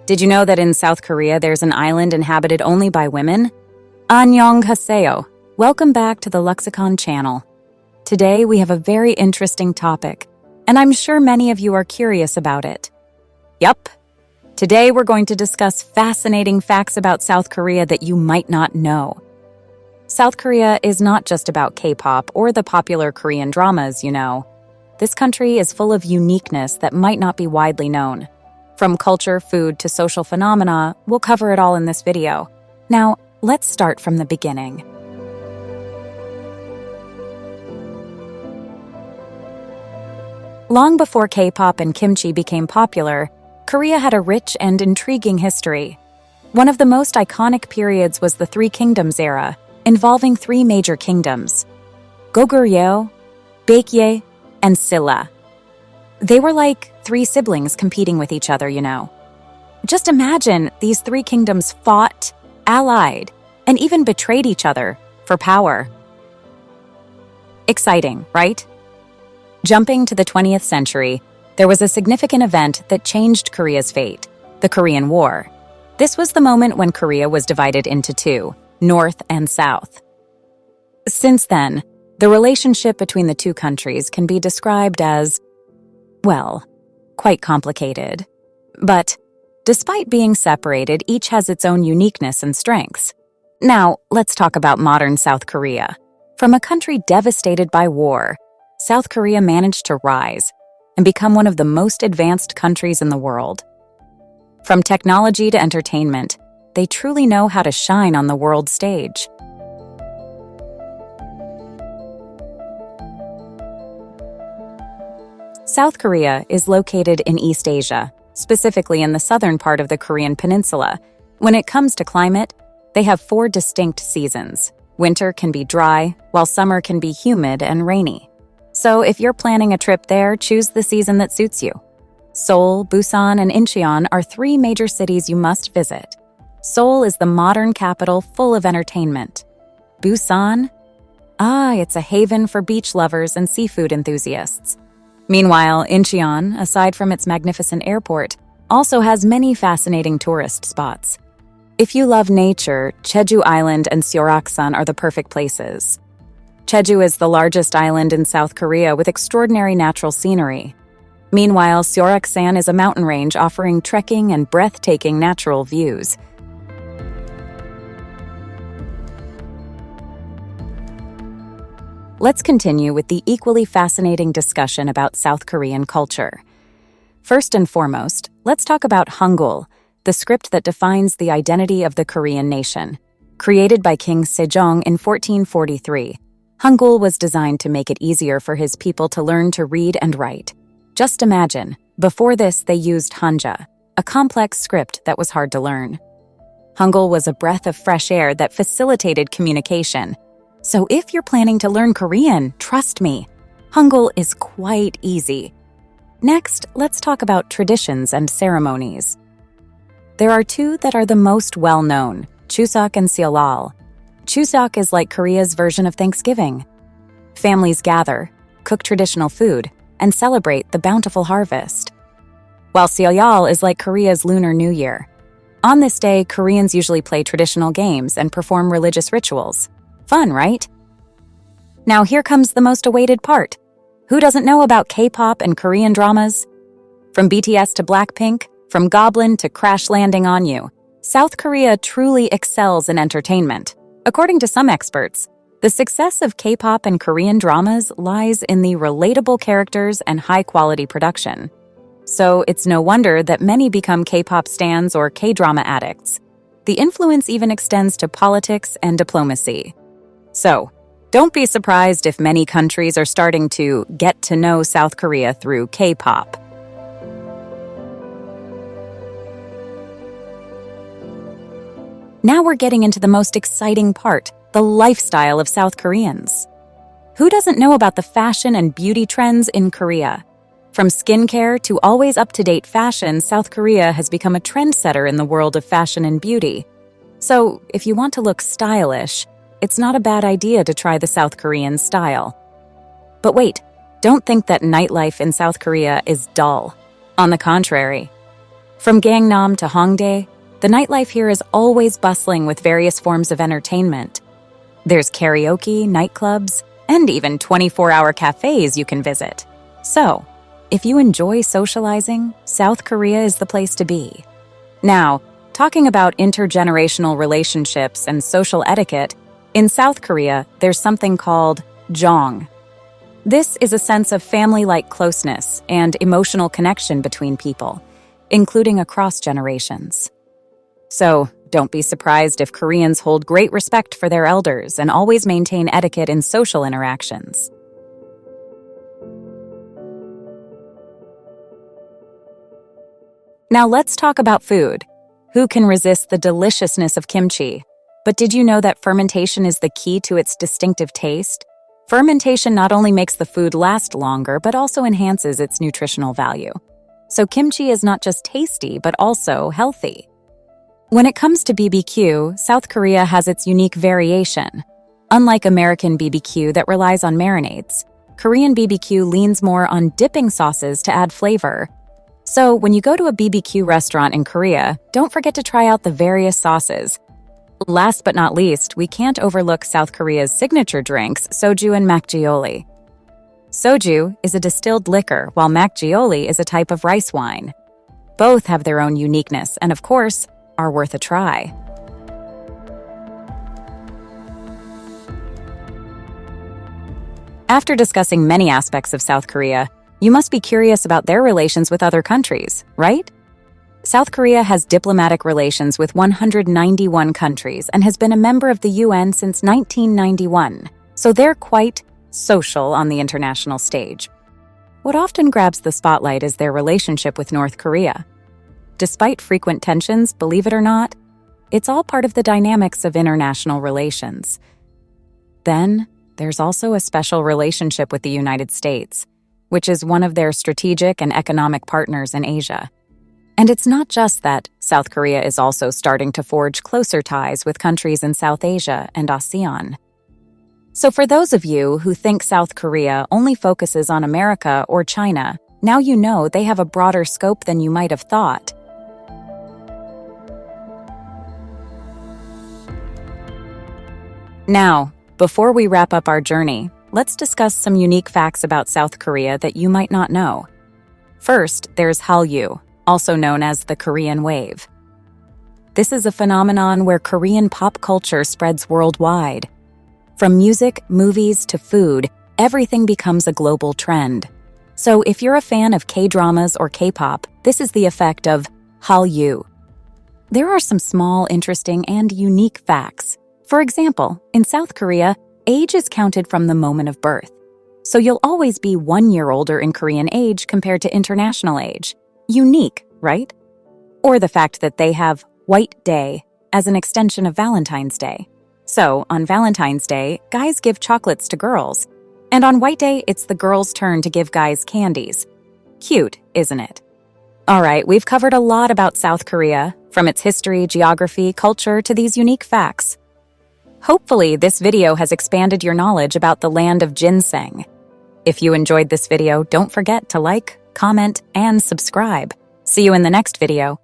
Did you know that in South Korea there's an island inhabited only by women? Annyeonghaseyo. Welcome back to the LUXICON channel. Today we have a very interesting topic, and I'm sure many of you are curious about it. Yup. Today we're going to discuss fascinating facts about South Korea that you might not know. South Korea is not just about K-pop or the popular Korean dramas, you know. This country is full of uniqueness that might not be widely known. From culture, food, to social phenomena, we'll cover it all in this video. Now, let's start from the beginning. Long before K-pop and kimchi became popular, Korea had a rich and intriguing history. One of the most iconic periods was the Three Kingdoms era, involving three major kingdoms: Goguryeo, Baekje, and Silla. They were like three siblings competing with each other, you know. Just imagine these three kingdoms fought, allied, and even betrayed each other for power. Exciting, right? Jumping to the 20th century, there was a significant event that changed Korea's fate: the Korean War. This was the moment when Korea was divided into two, North and South. Since then, the relationship between the two countries can be described as, well, quite complicated. But despite being separated, each has its own uniqueness and strengths. Now, let's talk about modern South Korea. From a country devastated by war, South Korea managed to rise and become one of the most advanced countries in the world. From technology to entertainment, they truly know how to shine on the world stage. South Korea is located in East Asia, specifically in the southern part of the Korean peninsula. When it comes to climate, they have 4 distinct seasons. Winter can be dry, while summer can be humid and rainy. So if you're planning a trip there, choose the season that suits you. Seoul, Busan, and Incheon are 3 major cities you must visit. Seoul is the modern capital full of entertainment. Busan? It's a haven for beach lovers and seafood enthusiasts. Meanwhile, Incheon, aside from its magnificent airport, also has many fascinating tourist spots. If you love nature, Jeju Island and Seoraksan are the perfect places. Jeju is the largest island in South Korea with extraordinary natural scenery. Meanwhile, Seoraksan is a mountain range offering trekking and breathtaking natural views. Let's continue with the equally fascinating discussion about South Korean culture. First and foremost, let's talk about Hangul, the script that defines the identity of the Korean nation. Created by King Sejong in 1443, Hangul was designed to make it easier for his people to learn to read and write. Just imagine, before this they used Hanja, a complex script that was hard to learn. Hangul was a breath of fresh air that facilitated communication. So if you're planning to learn Korean, trust me, Hangul is quite easy. Next, let's talk about traditions and ceremonies. There are 2 that are the most well-known: Chuseok and Seollal. Chuseok is like Korea's version of Thanksgiving. Families gather, cook traditional food, and celebrate the bountiful harvest. While Seollal is like Korea's Lunar New Year. On this day, Koreans usually play traditional games and perform religious rituals. Fun, right? Now here comes the most awaited part. Who doesn't know about K-pop and Korean dramas? From BTS to Blackpink, from Goblin to Crash Landing on You, South Korea truly excels in entertainment. According to some experts, the success of K-pop and Korean dramas lies in the relatable characters and high-quality production. So it's no wonder that many become K-pop stans or K-drama addicts. The influence even extends to politics and diplomacy. So, don't be surprised if many countries are starting to get to know South Korea through K-pop. Now we're getting into the most exciting part, the lifestyle of South Koreans. Who doesn't know about the fashion and beauty trends in Korea? From skincare to always up-to-date fashion, South Korea has become a trendsetter in the world of fashion and beauty. So, if you want to look stylish, it's not a bad idea to try the South Korean style. But wait, don't think that nightlife in South Korea is dull. On the contrary, From Gangnam to Hongdae, the nightlife here is always bustling with various forms of entertainment. There's karaoke, nightclubs, and even 24-hour cafes you can visit. So, if you enjoy socializing, South Korea is the place to be. Now, talking about intergenerational relationships and social etiquette, in South Korea, there's something called jong. This is a sense of family-like closeness and emotional connection between people, including across generations. So, don't be surprised if Koreans hold great respect for their elders and always maintain etiquette in social interactions. Now let's talk about food. Who can resist the deliciousness of kimchi? But did you know that fermentation is the key to its distinctive taste? Fermentation not only makes the food last longer, but also enhances its nutritional value. So kimchi is not just tasty, but also healthy. When it comes to BBQ, South Korea has its unique variation. Unlike American BBQ that relies on marinades, Korean BBQ leans more on dipping sauces to add flavor. So when you go to a BBQ restaurant in Korea, don't forget to try out the various sauces. Last but not least, we can't overlook South Korea's signature drinks, soju and makgeolli. Soju is a distilled liquor, while makgeolli is a type of rice wine. Both have their own uniqueness and, of course, are worth a try. After discussing many aspects of South Korea, you must be curious about their relations with other countries, right? South Korea has diplomatic relations with 191 countries and has been a member of the UN since 1991, so they're quite social on the international stage. What often grabs the spotlight is their relationship with North Korea. Despite frequent tensions, believe it or not, it's all part of the dynamics of international relations. Then, there's also a special relationship with the United States, which is one of their strategic and economic partners in Asia. And it's not just that South Korea is also starting to forge closer ties with countries in South Asia and ASEAN. So for those of you who think South Korea only focuses on America or China, now you know they have a broader scope than you might have thought. Now, before we wrap up our journey, let's discuss some unique facts about South Korea that you might not know. First, there's Hallyu, also known as the Korean wave. This is a phenomenon where Korean pop culture spreads worldwide. From music, movies, to food, everything becomes a global trend. So if you're a fan of K-dramas or K-pop, this is the effect of Hallyu. There are some small, interesting, and unique facts. For example, in South Korea, age is counted from the moment of birth. So you'll always be 1 year older in Korean age compared to international age. Unique, right? Or the fact that they have White Day as an extension of Valentine's Day. So, on Valentine's Day, guys give chocolates to girls. And on White Day, it's the girls' turn to give guys candies. Cute, isn't it? Alright, we've covered a lot about South Korea, from its history, geography, culture, to these unique facts. Hopefully, this video has expanded your knowledge about the land of ginseng. If you enjoyed this video, don't forget to like, comment, and subscribe. See you in the next video.